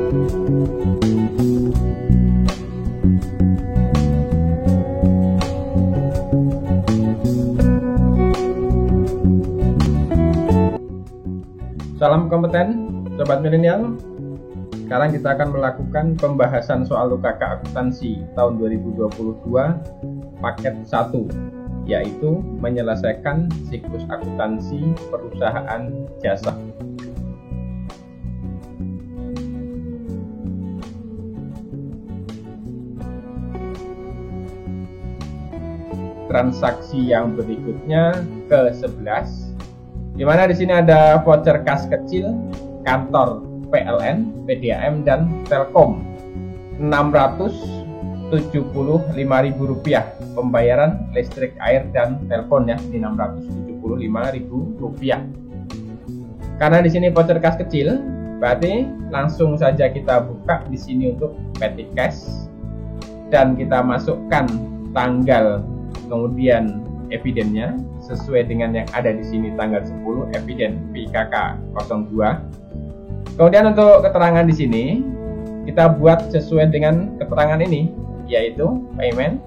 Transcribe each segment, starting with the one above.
Salam kompeten, sobat milenial. Sekarang kita akan melakukan pembahasan soal UKK akuntansi tahun 2022 paket 1, yaitu menyelesaikan siklus akuntansi perusahaan jasa. Transaksi yang berikutnya ke-11, di mana di sini ada voucher kas kecil kantor PLN, PDAM, dan Telkom Rp675.000, pembayaran listrik, air, dan telepon ya di Rp675.000. Karena di sini voucher kas kecil, berarti langsung saja kita buka di sini untuk petty cash dan kita masukkan tanggal, kemudian evidennya sesuai dengan yang ada di sini tanggal 10 eviden PKK 02. Kemudian untuk keterangan di sini kita buat sesuai dengan keterangan ini, yaitu payment,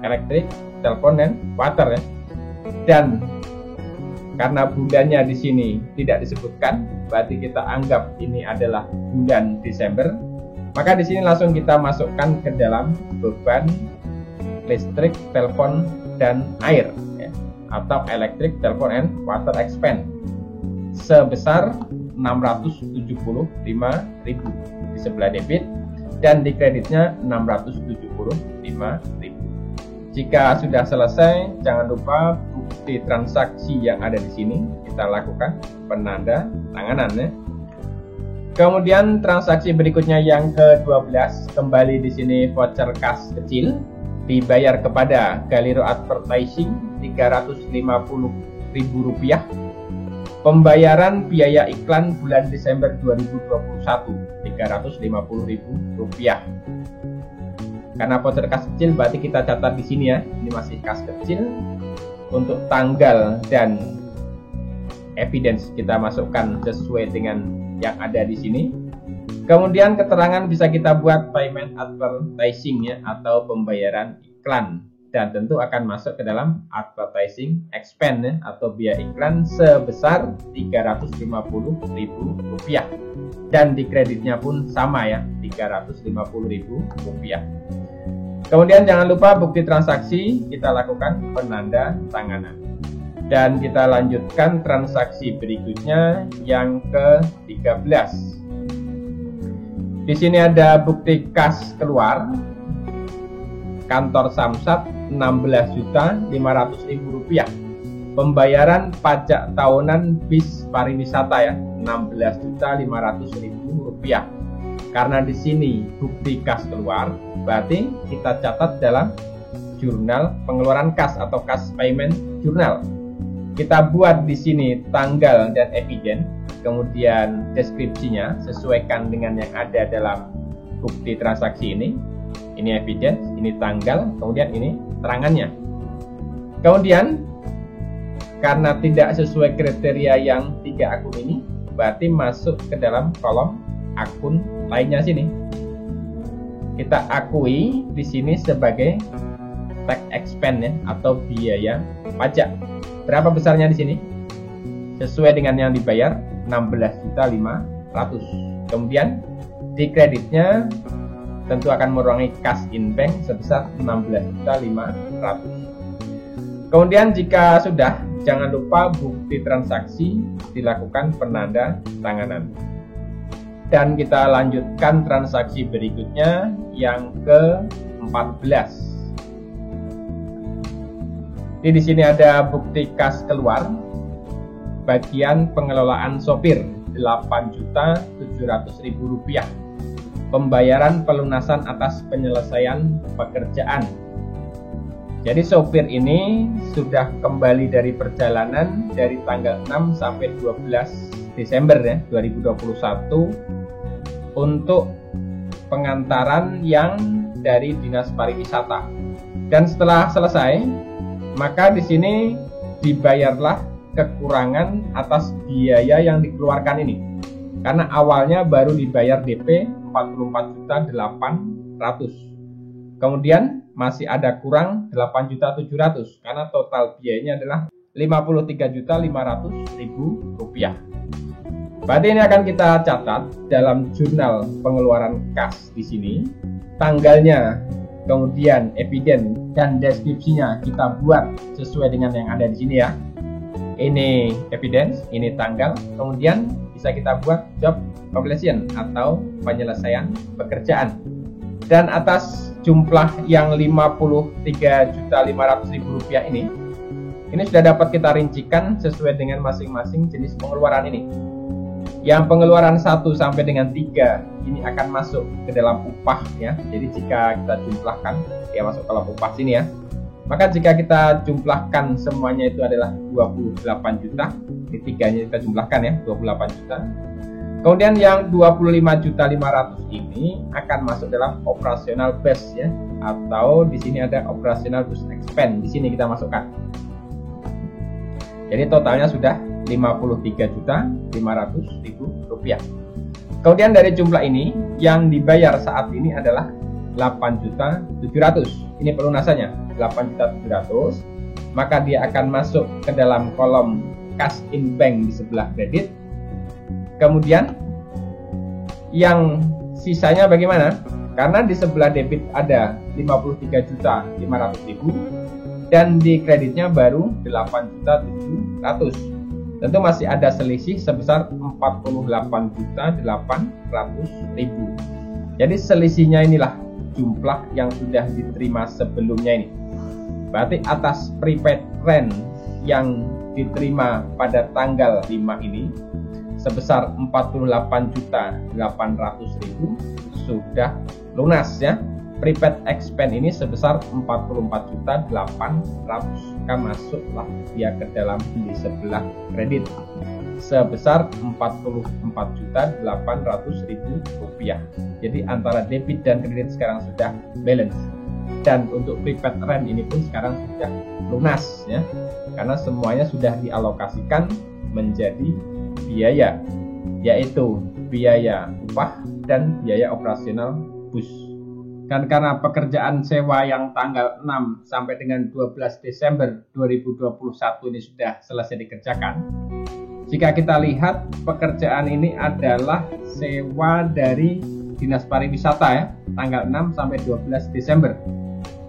elektrik, telepon, dan water ya. Dan karena bulannya di sini tidak disebutkan, berarti kita anggap ini adalah bulan Desember. Maka di sini langsung kita masukkan ke dalam beban listrik, telepon, dan air ya, atau elektrik, telepon, and water expense sebesar Rp675.000 di sebelah debit dan di kreditnya Rp675.000. Jika sudah selesai, jangan lupa bukti transaksi yang ada di sini kita lakukan penanda tanganan ya. Kemudian transaksi berikutnya yang ke-12, kembali di sini voucher kas kecil dibayar kepada Galero Advertising Rp350.000, pembayaran biaya iklan bulan Desember 2021 Rp350.000. Karena voucher kas kecil berarti kita catat di sini ya, ini masih kas kecil. Untuk tanggal dan evidence kita masukkan sesuai dengan yang ada di sini. Kemudian keterangan bisa kita buat payment advertising ya, atau pembayaran iklan, dan tentu akan masuk ke dalam advertising expense ya, atau biaya iklan sebesar Rp350.000 dan di kreditnya pun sama ya, Rp350.000. Kemudian jangan lupa bukti transaksi kita lakukan penanda tanganan. Dan kita lanjutkan transaksi berikutnya yang ke-13. Di sini ada bukti kas keluar kantor Samsat Rp16.500.000, pembayaran pajak tahunan bis pariwisata ya Rp16.500.000. Karena di sini bukti kas keluar, berarti kita catat dalam jurnal pengeluaran kas atau kas payment jurnal. Kita buat di sini tanggal dan eviden, kemudian deskripsinya sesuaikan dengan yang ada dalam bukti transaksi ini. Ini eviden, ini tanggal, kemudian ini terangannya. Kemudian karena tidak sesuai kriteria yang 3 akun ini, berarti masuk ke dalam kolom akun lainnya sini. Kita akui di sini sebagai tax expense ya, atau biaya pajak. Berapa besarnya di sini? Sesuai dengan yang dibayar Rp16.500. Kemudian di kreditnya tentu akan mengurangi cash in bank sebesar Rp16.500. Kemudian jika sudah, jangan lupa bukti transaksi dilakukan penanda tanganan. Dan kita lanjutkan transaksi berikutnya yang ke-14. Di sini ada bukti kas keluar bagian pengelolaan sopir Rp8.700.000, pembayaran pelunasan atas penyelesaian pekerjaan. Jadi sopir ini sudah kembali dari perjalanan dari tanggal 6 sampai 12 Desember ya 2021 untuk pengantaran yang dari Dinas Pariwisata. Dan setelah selesai, maka di sini dibayarlah kekurangan atas biaya yang dikeluarkan ini. karena awalnya baru dibayar DP 44.800.000. Kemudian masih ada kurang 8.700.000 karena total biayanya adalah 53.500.000 rupiah. Berarti ini akan kita catat dalam jurnal pengeluaran kas di sini. Tanggalnya, kemudian eviden dan deskripsinya kita buat sesuai dengan yang ada di sini ya. Ini evidence, ini tanggal, kemudian bisa kita buat job completion atau penyelesaian pekerjaan. Dan atas jumlah yang 53.500.000 rupiah ini sudah dapat kita rincikan sesuai dengan masing-masing jenis pengeluaran ini. Yang pengeluaran 1 sampai dengan 3 ini akan masuk ke dalam upah ya. Jadi jika kita jumlahkan, ya masuk ke dalam upah sini ya. Maka jika kita jumlahkan semuanya itu adalah 28 juta. Ini tiganya kita jumlahkan ya, 28 juta. Kemudian yang 25.500.000 ini akan masuk dalam operational base ya, atau di sini ada operational base expense. Di sini kita masukkan. Jadi totalnya sudah 53.500.000 rupiah. Kemudian dari jumlah ini yang dibayar saat ini adalah 8.700.000. Ini pelunasannya 8.700.000. Maka dia akan masuk ke dalam kolom cash in bank di sebelah kredit. Kemudian yang sisanya bagaimana? Karena di sebelah debit ada 53.500.000 dan di kreditnya baru 8.700.000. Tentu masih ada selisih sebesar 48.800.000. Jadi selisihnya inilah jumlah yang sudah diterima sebelumnya ini. Berarti atas prepaid rent yang diterima pada tanggal 5 ini sebesar 48.800.000 sudah lunas ya. Prepaid expense ini sebesar 44.800.000, maka masuklah dia ke dalam di sebelah kredit sebesar 44.800.000 rupiah. Jadi antara debit dan kredit sekarang sudah balance. Dan untuk prepaid rent ini pun sekarang sudah lunas ya, karena semuanya sudah dialokasikan menjadi biaya, yaitu biaya upah dan biaya operasional bus. Dan karena pekerjaan sewa yang tanggal 6 sampai dengan 12 Desember 2021 ini sudah selesai dikerjakan, jika kita lihat pekerjaan ini adalah sewa dari Dinas Pariwisata ya, tanggal 6 sampai 12 Desember.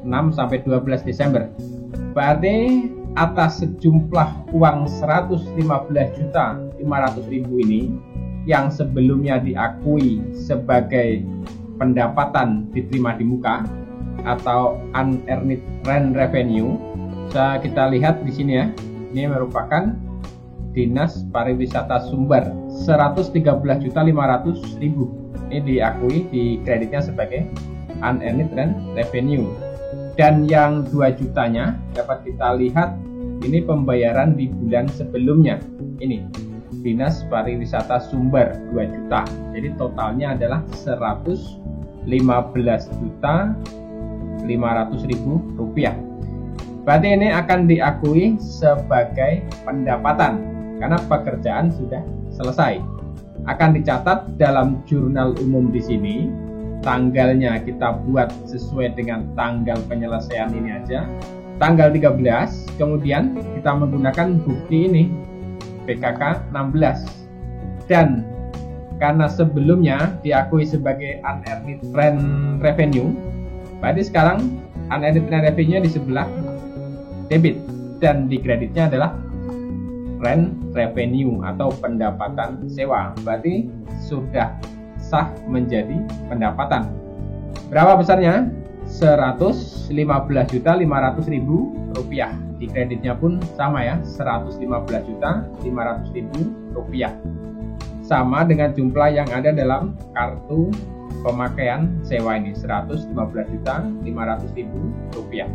6 sampai 12 Desember. Berarti atas sejumlah uang 115.500.000 ini yang sebelumnya diakui sebagai pendapatan diterima di muka atau unearned rent revenue, bisa kita lihat di sini ya. Ini merupakan Dinas Pariwisata Sumber 113.500.000. Ini diakui di kreditnya sebagai unearned rent revenue. Dan yang 2 jutanya dapat kita lihat ini pembayaran di bulan sebelumnya. Ini Dinas Pariwisata Sumber 2 juta. Jadi totalnya adalah 115.500.000 rupiah. Berarti ini akan diakui sebagai pendapatan karena pekerjaan sudah selesai. Akan dicatat dalam jurnal umum di sini. Tanggalnya kita buat sesuai dengan tanggal penyelesaian ini aja, tanggal 13. Kemudian kita menggunakan bukti ini PKK 16. Dan karena sebelumnya diakui sebagai unearned rent revenue, berarti sekarang unearned rent revenue di sebelah debit dan di kreditnya adalah rent revenue atau pendapatan sewa. Berarti sudah sah menjadi pendapatan. Berapa besarnya? 115.500.000 rupiah. Di kreditnya pun sama ya, 115.500.000 rupiah. Sama dengan jumlah yang ada dalam kartu pemakaian sewa ini, 115.500.000 rupiah.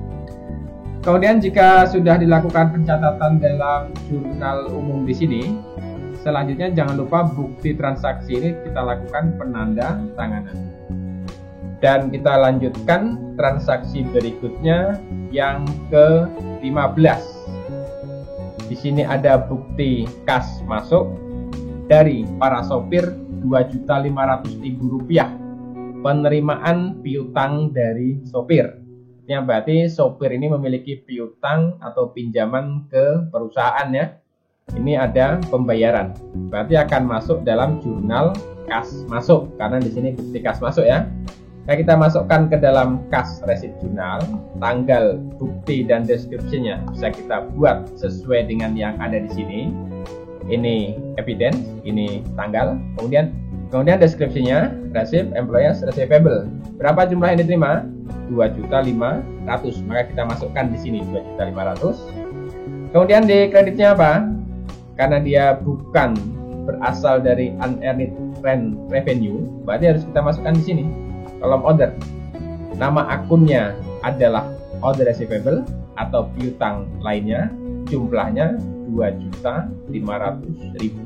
Kemudian jika sudah dilakukan pencatatan dalam jurnal umum di sini, selanjutnya jangan lupa bukti transaksi ini kita lakukan penanda tanganan. Dan kita lanjutkan transaksi berikutnya yang ke-15. Di sini ada bukti kas masuk dari para sopir Rp2.500.000 penerimaan piutang dari sopir. Yang berarti sopir ini memiliki piutang atau pinjaman ke perusahaan ya. Ini ada pembayaran. Berarti akan masuk dalam jurnal kas masuk karena di sini bukti kas masuk ya. Nah, kita masukkan ke dalam kas receipt jurnal, tanggal, bukti dan deskripsinya bisa kita buat sesuai dengan yang ada di sini. Ini evidence, ini tanggal, kemudian deskripsinya, receipt, employees, receivable. Berapa jumlah yang diterima? 2.500.000. Maka kita masukkan di sini 2.500.000. Kemudian di kreditnya apa? Karena dia bukan berasal dari unearned revenue, berarti harus kita masukkan di sini kolom order. Nama akunnya adalah order receivable atau piutang lainnya, jumlahnya 2.500.000.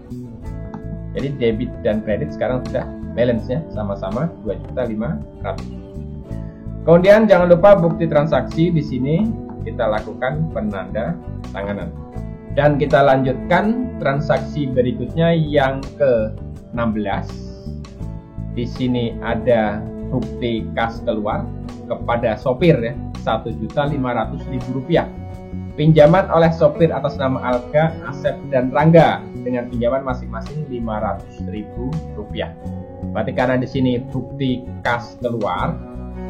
Jadi debit dan kredit sekarang sudah balance-nya sama-sama 2.500.000. Kemudian jangan lupa bukti transaksi di sini kita lakukan penandatanganan. Dan kita lanjutkan transaksi berikutnya yang ke-16. Di sini ada bukti kas keluar kepada sopir ya, Rp1.500.000. Pinjaman oleh sopir atas nama Alga, Asep dan Rangga dengan pinjaman masing-masing Rp500.000. Berarti karena di sini bukti kas keluar,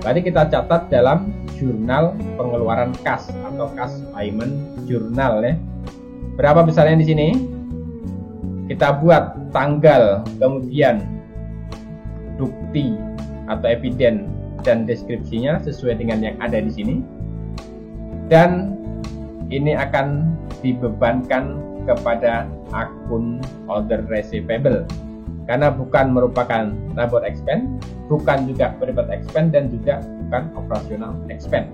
berarti kita catat dalam jurnal pengeluaran kas atau kas payment journal ya. Berapa besarnya di sini? Kita buat tanggal, kemudian bukti atau evidence dan deskripsinya sesuai dengan yang ada di sini. Dan ini akan dibebankan kepada akun order receivable karena bukan merupakan labor expense, bukan juga private expense dan juga bukan operational expense.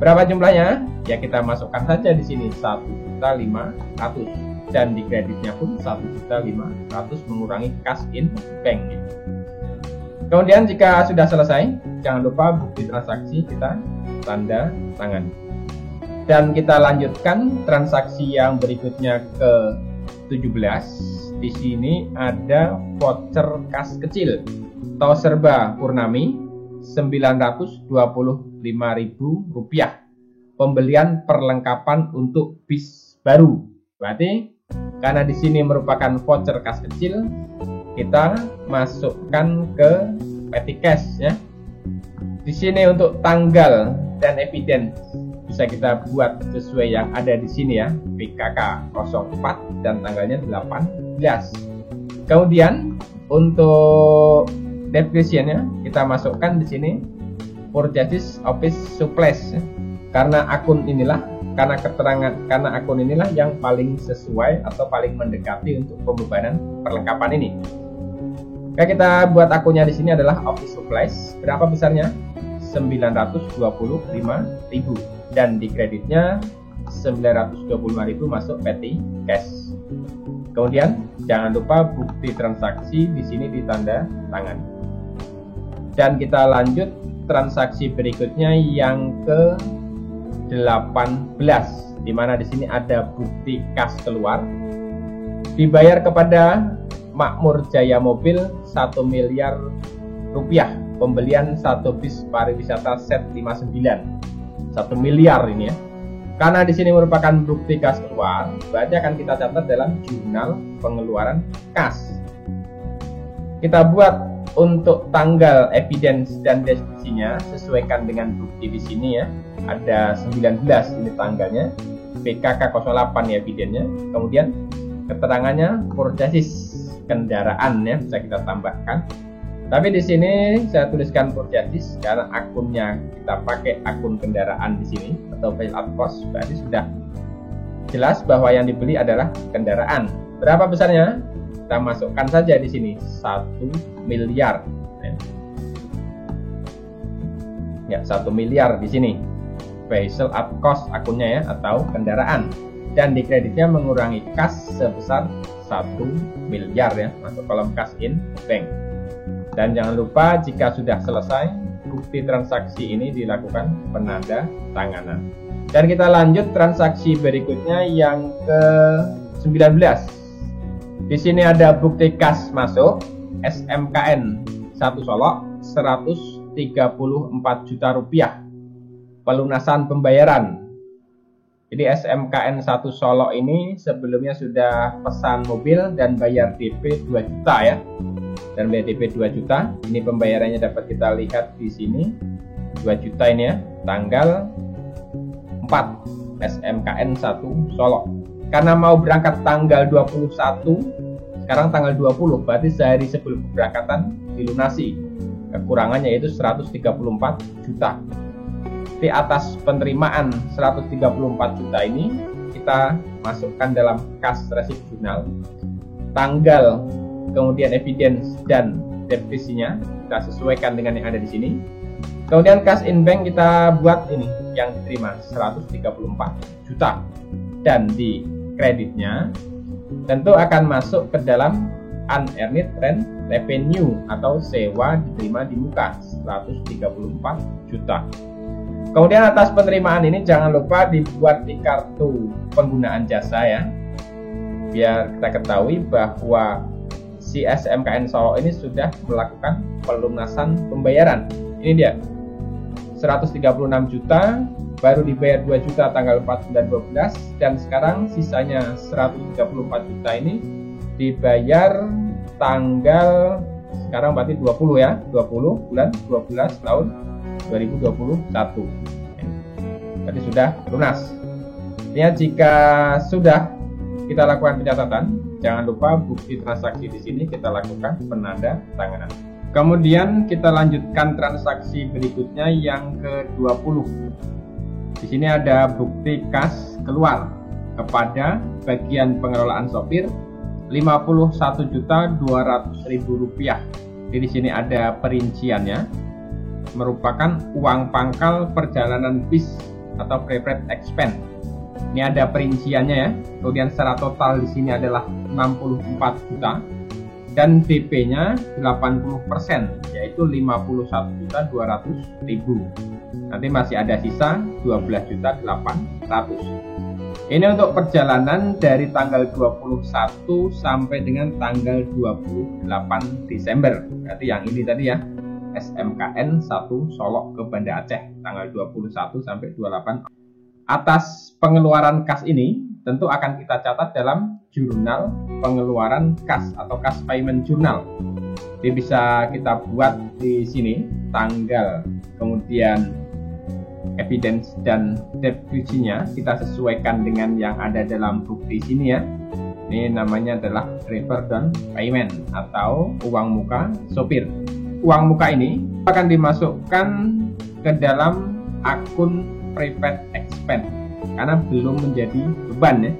Berapa jumlahnya? Ya kita masukkan saja di sini 1.500.000 dan di kreditnya pun 1.500.000 mengurangi cash in bank. Kemudian jika sudah selesai, jangan lupa bukti transaksi kita tanda tangan. Dan kita lanjutkan transaksi yang berikutnya ke 17. Di sini ada voucher kas kecil atau serba Purnami Rp925.000. Pembelian perlengkapan untuk bis baru. Berarti karena di sini merupakan voucher kas kecil, kita masukkan ke petty cash ya. Di sini untuk tanggal dan evidence bisa kita buat sesuai yang ada di sini ya, PKK 04 dan tanggalnya 18. Kemudian untuk depreciation-nya kita masukkan di sini purchase office supplies ya. Karena akun inilah yang paling sesuai atau paling mendekati untuk pembebanan perlengkapan ini. Oke, kita buat akunnya di sini adalah office supplies. Berapa besarnya? 925.000 dan di kreditnya 925.000 masuk petty cash. Kemudian jangan lupa bukti transaksi di sini ditanda tangan. Dan kita lanjut transaksi berikutnya yang ke 18, di mana di sini ada bukti kas keluar dibayar kepada Makmur Jaya Mobil 1 miliar rupiah pembelian 1 bis pariwisata set 59. 1 miliar ini ya. Karena di sini merupakan bukti kas keluar, berarti akan kita catat dalam jurnal pengeluaran kas. Kita buat untuk tanggal, evidence dan deskripsinya sesuaikan dengan bukti di sini ya. Ada 19 ini tanggalnya, PKK 08 ya evidennya. Kemudian keterangannya purchase kendaraan ya, bisa kita tambahkan. Tapi di sini saya tuliskan purchase karena akunnya kita pakai akun kendaraan di sini atau file at cost, berarti sudah jelas bahwa yang dibeli adalah kendaraan. Berapa besarnya? Kita masukkan saja di sini 1 miliar. Ya, 1 miliar di sini. Vehicle at cost akunnya ya atau kendaraan. Dan di kreditnya mengurangi kas sebesar 1 miliar ya, masuk kolom cash in bank. Dan jangan lupa jika sudah selesai bukti transaksi ini dilakukan penanda tanganan. Dan kita lanjut transaksi berikutnya yang ke 19. Di sini ada bukti kas masuk SMKN 1 Solok 134 juta rupiah pelunasan pembayaran. Jadi SMKN 1 Solok ini sebelumnya sudah pesan mobil dan bayar DP 2 juta ya. Dan bayar DP 2 juta. Ini pembayarannya dapat kita lihat di sini. 2 juta ini ya, tanggal 4 SMKN 1 Solok. Karena mau berangkat tanggal 21, sekarang tanggal 20, berarti sehari sebelum keberangkatan dilunasi. Kekurangannya yaitu 134 juta. Di atas penerimaan 134 juta ini kita masukkan dalam kas resip jurnal. Tanggal, kemudian evidence dan definisinya kita sesuaikan dengan yang ada di sini. Kemudian cash in bank kita buat ini yang diterima 134 juta. Dan di kreditnya tentu akan masuk ke dalam unearned rent revenue atau sewa diterima di muka 134 juta. Kemudian atas penerimaan ini jangan lupa dibuat di kartu penggunaan jasa ya. Biar kita ketahui bahwa si SMKN Solok ini sudah melakukan pelunasan pembayaran. Ini dia. 136 juta baru dibayar 2 juta tanggal 4 dan 12 dan sekarang sisanya 134 juta ini dibayar tanggal sekarang berarti 20 ya, 20 bulan 12 tahun 2021. Berarti sudah lunas. Ya, jika sudah kita lakukan pencatatan, jangan lupa bukti transaksi di sini kita lakukan penanda tanganan. Kemudian kita lanjutkan transaksi berikutnya yang ke-20. Di sini ada bukti kas keluar kepada bagian pengelolaan sopir 51.200.000 rupiah. Jadi di sini ada perinciannya, merupakan uang pangkal perjalanan bis atau prepaid expense. Ini ada perinciannya ya. Kemudian secara total di sini adalah 64 juta dan DP-nya 80%, yaitu 51.200.000. Nanti masih ada sisa 12.800.000. Ini untuk perjalanan dari tanggal 21 sampai dengan tanggal 28 Desember. Berarti yang ini tadi ya, SMKN 1 Solok ke Banda Aceh tanggal 21 sampai 28. Atas pengeluaran kas ini tentu akan kita catat dalam jurnal pengeluaran kas atau kas payment journal. Jadi bisa kita buat di sini tanggal, kemudian evidence dan definisinya kita sesuaikan dengan yang ada dalam bukti sini ya. Ini namanya adalah driver down payment atau uang muka sopir. Uang muka ini akan dimasukkan ke dalam akun prepaid expense karena belum menjadi beban ya.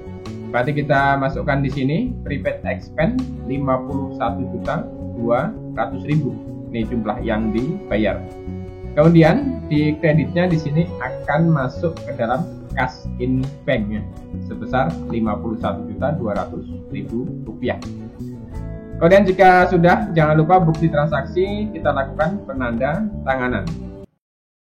Berarti kita masukkan di sini prepaid expense 51.200.000. Ini jumlah yang dibayar. Kemudian di kreditnya di sini akan masuk ke dalam cash in bank ya, sebesar 51.200.000 rupiah. Kemudian jika sudah, jangan lupa bukti transaksi kita lakukan penanda tanganan.